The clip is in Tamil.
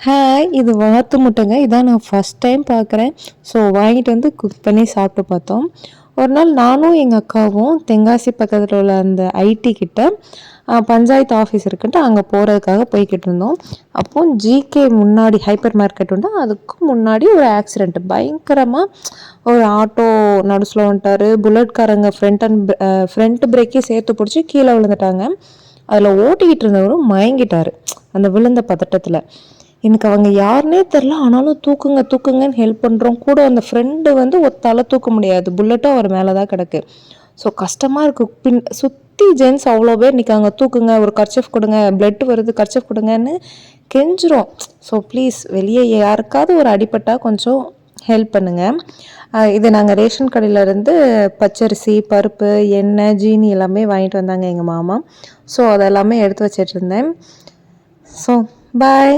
ஹாய், இது வாத்து முட்டைங்க. இதான் நான் ஃபஸ்ட் டைம் பார்க்குறேன். ஸோ வாங்கிட்டு வந்து குக் பண்ணி சாப்பிட்டு பார்த்தோம். ஒரு நாள் நானும் எங்கள் அக்காவும் தென்காசி பக்கத்தில் உள்ள அந்த ஐடி கிட்ட பஞ்சாயத்து ஆஃபீஸ் இருக்குன்ட்டு அங்கே போகிறதுக்காக போய்கிட்டு இருந்தோம். அப்போது ஜிகே முன்னாடி ஹைப்பர் மார்க்கெட் உண்டு, அதுக்கு முன்னாடி ஒரு ஆக்சிடெண்ட் பயங்கரமாக. ஒரு ஆட்டோ நடுசில் வந்துட்டார். புல்லட்காரங்க ஃப்ரண்ட் பிரேக்கே சேர்த்து பிடிச்சி கீழே விழுந்துட்டாங்க. அதில் ஓட்டிக்கிட்டு இருந்தவரும் மயங்கிட்டார் அந்த விழுந்த பதட்டத்தில். எனக்கு அவங்க யாருன்னே தெரில. ஆனாலும் தூக்குங்க தூக்குங்கன்னு ஹெல்ப் பண்ணுறோம். கூட அந்த ஃப்ரெண்டு வந்து ஒத்தால தூக்க முடியாது, புல்லட்டும் அவர் மேலே தான் கிடக்கு. ஸோ கஷ்டமாக இருக்குது. சுற்றி ஜென்ஸ் அவ்வளோ பேர் நிற்காங்க. தூக்குங்க, ஒரு கர்ச்சீஃப் கொடுங்க, பிளட் வருது, கர்ச்சீஃப் கொடுங்கன்னு கெஞ்சிரும். ஸோ ப்ளீஸ், வெளியே யாருக்காவது ஒரு அடிபட்டால் கொஞ்சம் ஹெல்ப் பண்ணுங்கள். இது நாங்கள் ரேஷன் கடையிலேருந்து பச்சரிசி, பருப்பு, எண்ணெய், ஜீனி எல்லாமே வாங்கிட்டு வந்தாங்க எங்கள் மாமா. ஸோ அதெல்லாமே எடுத்து வச்சிட்ருந்தேன். So bye.